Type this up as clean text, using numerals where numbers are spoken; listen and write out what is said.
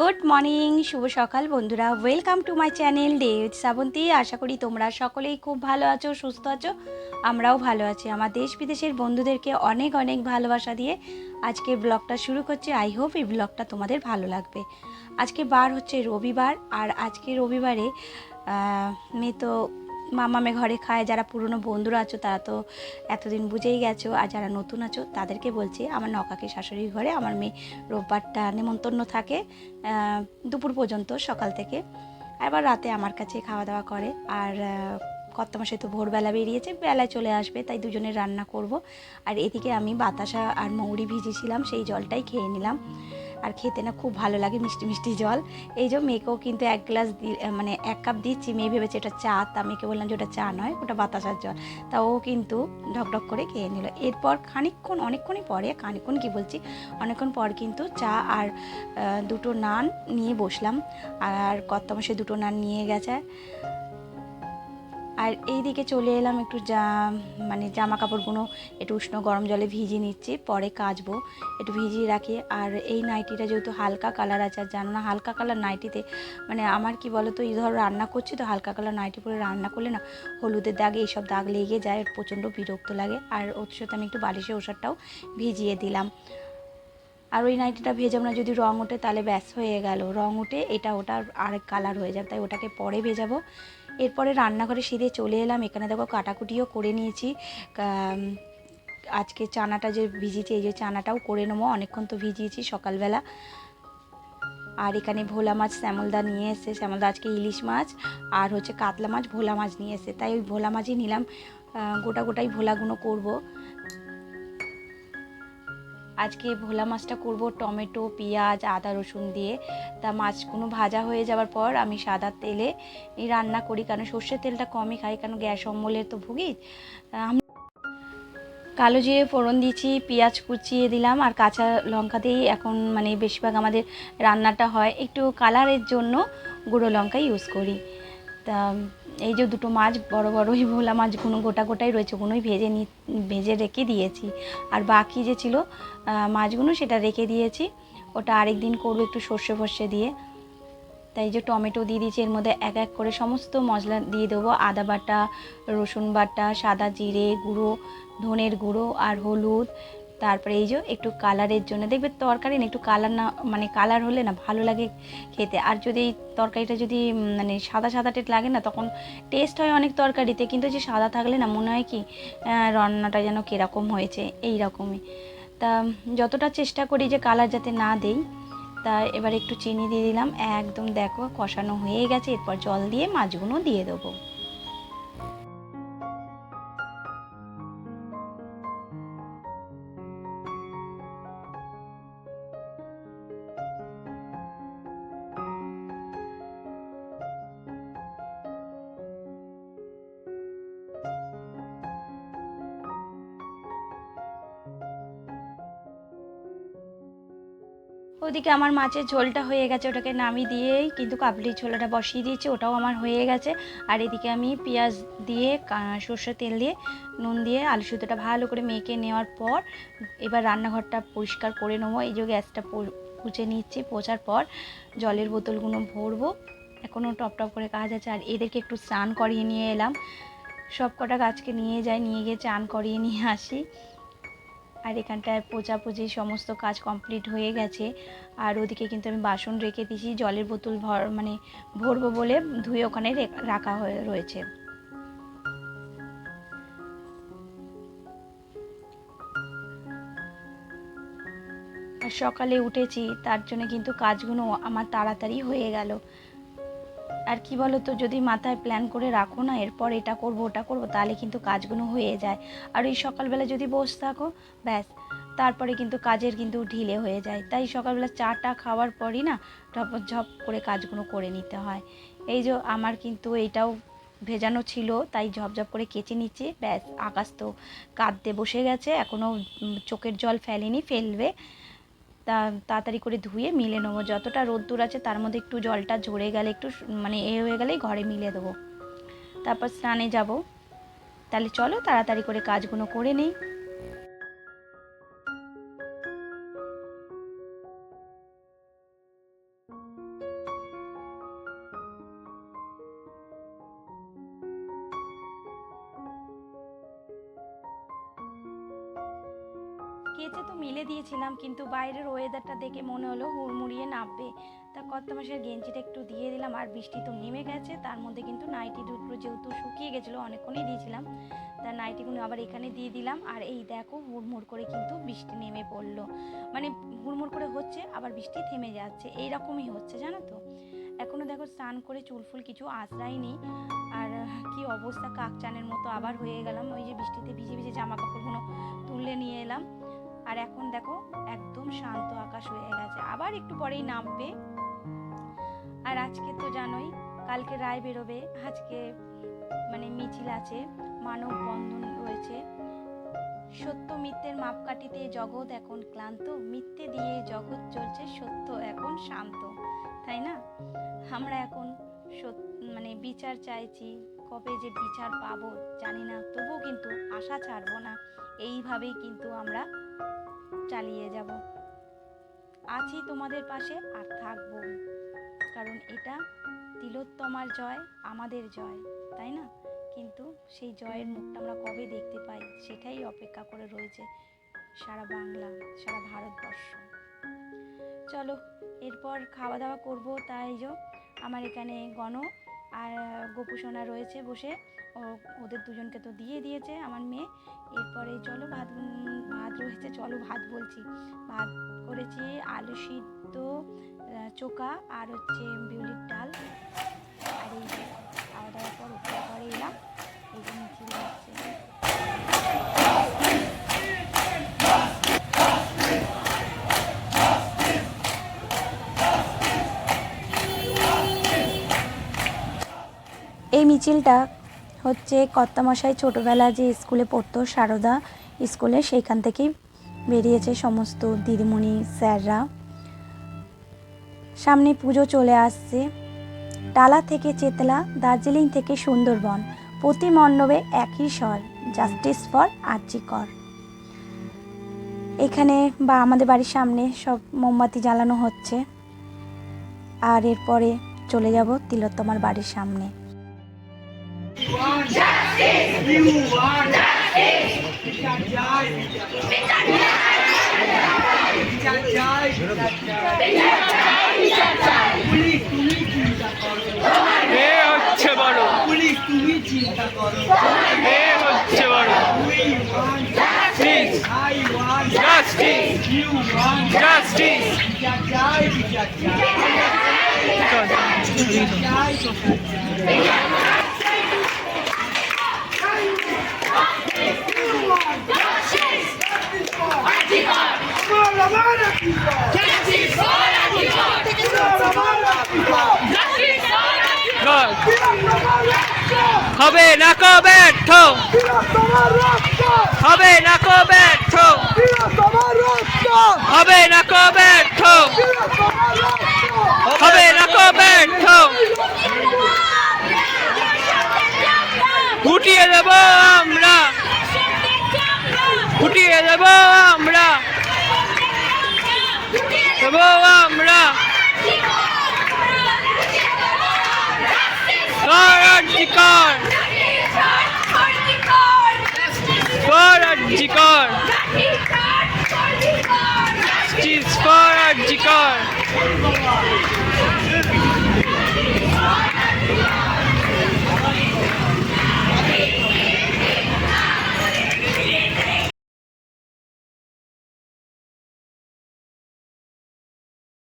Good morning, শুভ সকাল বন্ধুরা। Welcome to my channel day with Srabanti. আশা করি তোমরা সকলেই খুব ভালো আছো, সুস্থ আছো। আমরাও ভালো আছি। আমার দেশ বিদেশের বন্ধুদেরকে অনেক অনেক ভালোবাসা দিয়ে আজকে ব্লগটা শুরু করছি। আই হোপ এই ব্লগটা তোমাদের ভালো লাগবে। আজকে বার হচ্ছে রবিবার, আর আজকে রবিবারে মেয়ে তো মামামে ঘরে খায়। যারা পুরনো বন্ধুরা আছো তারা তো এতদিন বুঝেই গেছো, আর যারা নতুন আছো তাদেরকে বলছি, আমার নকাকে শাশুড়ির ঘরে আমার মেয়ে রোববারটা নেমন্তন্ন থাকে দুপুর পর্যন্ত, সকাল থেকে। এবার রাতে আমার কাছে খাওয়া দাওয়া করে। আর কর্তামশাই তো ভোরবেলা বেরিয়েছে, বেলায় চলে আসবে, তাই দুজনের রান্না করব। আর এদিকে আমি বাতাসা আর মৌরি ভিজেছিলাম, সেই জলটাই খেয়ে নিলাম। আর খেতে না খুব ভালো লাগে, মিষ্টি মিষ্টি জল। এই যে মেয়েকেও কিন্তু এক গ্লাস মানে এক কাপ দিচ্ছি। মেয়ে ভেবেছে এটা চা, তা মেয়েকে বললাম যে ওটা চা নয়, ওটা বাতাসার জল। তা ও কিন্তু ঢকঢক করে খেয়ে নিল। এরপর অনেকক্ষণই পরে, খানিকক্ষণ কি বলছি, অনেকক্ষণ পর কিন্তু চা আর দুটো নান নিয়ে বসলাম। আর কর্তামশাই দুটো নান নিয়ে গেছে। আর এই দিকে চলে এলাম, একটু মানে জামা কাপড়গুলো একটু উষ্ণ গরম জলে ভিজিয়ে নিচ্ছি, পরে কাচবো, একটু ভিজিয়ে রাখি। আর এই নাইটিটা যেহেতু হালকা কালার আছে, আর জানো না হালকা কালার নাইটিতে মানে আমার কি বলো তো, এই ধর রান্না করছি তো হালকা কালার নাইটি পরে রান্না করলে না হলুদের দাগে এইসব দাগ লেগে যায়, প্রচণ্ড বিরক্ত লাগে। আর ওর সাথে আমি একটু বালিশের ওষুধটাও ভিজিয়ে দিলাম। আর ওই নাইটিটা ভেজাবো না, যদি রঙ ওঠে তাহলে ব্যাস হয়ে গেল, রঙ উঠে এটা ওটা আরেক কালার হয়ে যাবে, তাই ওটাকে পরে ভেজাবো। এরপরে রান্নাঘরে সিঁড়ে চলে এলাম। এখানে দেখো কাটাকুটিও করে নিয়েছি। আজকে চানাটা যে ভিজিয়েছি, এই যে চানাটাও করে নেবো, অনেকক্ষণ তো ভিজিয়েছি সকালবেলা। আর এখানে ভোলা মাছ শ্যামলদা নিয়ে এসে, শ্যামলদা আজকে ইলিশ মাছ আর হচ্ছে কাতলা মাছ, ভোলা মাছ নিয়ে এসে, তাই ওই ভোলা মাছই নিলাম। গোটাই ভোলাগুলো করব। আজকে ভোলা মাছটা করব টমেটো, পেঁয়াজ, আদা, রসুন দিয়ে। তা মাছগুলো ভাজা হয়ে যাওয়ার পর আমি সাদা তেলে রান্না করি, কারণ সর্ষের তেলটা কমই খাই, কারণ গ্যাস অম্বলের তো ভুগি। কালো জিরে ফোড়ন দিয়েছি, পেঁয়াজ কুচিয়ে দিলাম, আর কাঁচা লঙ্কা দিয়েই এখন মানে বেশিরভাগ আমাদের রান্নাটা হয়। একটু কালারের জন্য গুঁড়ো লঙ্কা ইউজ করি। তা এই যে দুটো মাছ, বড় বড়ই ভোলা মাছগুলো গোটাই রয়েছে, ওগুলোই ভেজে রেখে দিয়েছি। আর বাকি যে ছিল মাছগুলো সেটা রেখে দিয়েছি, ওটা আরেক দিন করবো একটু সর্ষে দিয়ে। তাই যে টমেটো দিয়ে দিয়েছি, এর মধ্যে এক এক করে সমস্ত মশলা দিয়ে দেবো। আদা বাটা, রসুন বাটা, সাদা জিরে গুঁড়ো, ধনের গুঁড়ো আর হলুদ। তারপরে এই যে একটু কালারের জন্য, দেখবে তরকারি না একটু কালার না, মানে কালার হলে না ভালো লাগে খেতে। আর যদি এই তরকারিটা যদি মানে সাদা টেট লাগে না, তখন টেস্ট হয় অনেক তরকারিতে, কিন্তু যে সাদা থাকলে না মনে হয় কি রান্নাটা যেন কীরকম হয়েছে, এই রকমই। তা যতটা চেষ্টা করি যে কালার যাতে না দেই। তা এবার একটু চিনি দিয়ে দিলাম, একদম দেখো কষানো হয়ে গেছে। এরপর জল দিয়ে মাছগুলো দিয়ে দেবো। ওদিকে আমার মাছের ঝোলটা হয়ে গেছে, ওটাকে নামিয়ে দিয়েই কিন্তু কাবলি ছোলাটা বসিয়ে দিয়েছি, ওটাও আমার হয়ে গেছে। আর এদিকে আমি পেঁয়াজ দিয়ে সর্ষের তেল দিয়ে নুন দিয়ে আলু সুতোটা ভালো করে মেখে নেওয়ার পর এবার রান্নাঘরটা পরিষ্কার করে নেবো। এই যে গ্যাসটা পুছে নিচ্ছি, পোছার পর জলের বোতলগুলো ভরবো, এখনও টপ করে কাজ আছে। আর এদেরকে একটু স্নান করিয়ে নিয়ে এলাম, সব কটা গাছকে নিয়ে গিয়ে চান করিয়ে নিয়ে আসি। আর এখানটায় পোছাপুছি সমস্ত কাজ কমপ্লিট হয়ে গেছে। আর ওদিকে কিন্তু আমি বাসন রেখে দিয়েছি, জলের বোতল মানে ভরবো বলে ধুয়ে ওখানে রাখা হয়ে রয়েছে। আর সকালে উঠেছি, তার জন্য কিন্তু কাজগুলো আমার তাড়াতাড়ি হয়ে গেল। আর কি বলো তো, যদি মাথায় প্ল্যান করে রাখো না এরপর এটা করব ওটা করব, তাহলে কিন্তু কাজগুলো হয়ে যায়। আর ওই সকালবেলা যদি বসে থাকো ব্যাস, তারপরে কিন্তু কাজের কিন্তু ঢিলে হয়ে যায়। তাই সকালবেলা চাটা খাওয়ার পরই না ঝপ করে কাজগুলো করে নিতে হয়। এই যে আমার কিন্তু এইটাও ভেজানো ছিল, তাই ঝপঝপ করে কেচে নিচ্ছি। ব্যাস, আকাশ তো কাঁদতে বসে গেছে, এখনও চোখের জল ফেলেনি, ফেলবে। তাড়াতাড়ি করে ধুয়ে মিলে নেবো, যতটা রোদ্দুর আছে তার মধ্যে একটু জলটা ঝরে গেলে, একটু মানে হয়ে গেলেই ঘরে মিলে দেবো, তারপর স্নানে যাব। তাহলে চলো তাড়াতাড়ি করে কাজগুলো করে নিই। কেচে তো মিলে দিয়েছিলাম, কিন্তু বাইরের ওয়েদারটা দেখে মনে হলো হুড়মুড়িয়ে নামবে, তা কর্তামশাইয়ের গেঞ্জিটা একটু দিয়ে দিলাম। আর বৃষ্টি তো নেমে গেছে, তার মধ্যে কিন্তু নাইটি দুটো যেহেতু শুকিয়ে গেছিলো, অনেকক্ষণই দিয়েছিলাম, তার নাইটিগুলো আবার এখানে দিয়ে দিলাম। আর এই দেখো হুড়মুড় করে কিন্তু বৃষ্টি নেমে পড়লো, মানে হুড়মুড় করে হচ্ছে আবার বৃষ্টি থেমে যাচ্ছে, এইরকমই হচ্ছে জানো তো। এখনও দেখো স্নান করে চুলফুল কিছু আঁচড়াইনি, আর কি অবস্থা কাকচানের মতো আবার হয়ে গেলাম। ওই যে বৃষ্টিতে ভিজে ভিজে জামা কাপড়গুলো তুলে নিয়ে এলাম। আর এখন দেখো একদম শান্ত আকাশ হয়ে গেছে, আবার একটু পরেই নামবে। আর আজকে তো জানোই কালকে রায় বেরোবে, আজকে মানে মিছিল আছে, মানববন্ধন রয়েছে। সত্য মিথ্যের মাপকাঠিতে জগৎ এখন ক্লান্ত, মিথ্যে দিয়ে জগৎ চলছে, সত্য এখন শান্ত, তাই না? আমরা এখন মানে বিচার চাইছি, কবে যে বিচার পাবো জানি না, তবুও কিন্তু আশা ছাড়বো না, এইভাবেই কিন্তু আমরা চালিয়ে যাব। আছি তোমাদের পাশে আর থাকবো, কারণ এটা তিলোত্তমার জয়, আমাদের জয়, তাই না? কিন্তু সেই জয়ের মুখটা আমরা কবে দেখতে পাই, সেটাই অপেক্ষা করে রয়েছে সারা বাংলা, সারা ভারতবর্ষ। চলো এরপর খাওয়া দাওয়া করবো, তাই যে আমার এখানে গণ আর গোপুসোনা রয়েছে বসে, ওদের দুজনকে তো দিয়ে দিয়েছে আমার মেয়ে। এরপরে চলো ভাত রয়েছে, চলো ভাত বলছি, ভাত করেছি আলু সিদ্ধ, চোখা আর হচ্ছে বিউলির ডাল। আর এই খাওয়া দাওয়ার পর উপরে ঘরে এলাম, এই যে মিছিল হচ্ছে। এই মিছিলটা হচ্ছে কর্তামশাই ছোটোবেলা যে স্কুলে পড়তো সারদা স্কুলে, সেইখান থেকেই বেরিয়েছে সমস্ত দিদিমণি স্যাররা। সামনে পুজো চলে আসছে, টালা থেকে চেতলা, দার্জিলিং থেকে সুন্দরবন, প্রতি মণ্ডপে একই স্বর, জাস্টিস ফর আরজি কর। এখানে বা আমাদের বাড়ির সামনে সব মোমবাতি জ্বালানো হচ্ছে, আর এরপরে চলে যাব তিলোত্তমার বাড়ির সামনে। হচ্ছে বড় পুলিশ, তুমি চিন্তা করো, হচ্ছে বড় justice, I want justice, you want justice, বিচার চাই, বিচার চাই, বিচার চাই, হবে না কো ব্যর্থ, হবে না কো ব্যর্থ, হবে না কো ব্যর্থ, হবে না কো ব্যর্থ, ফুটিয়ে দেব আমরা, ফুটিয়ে দেব আমরা, দেব আমরা, কর, কর, কর,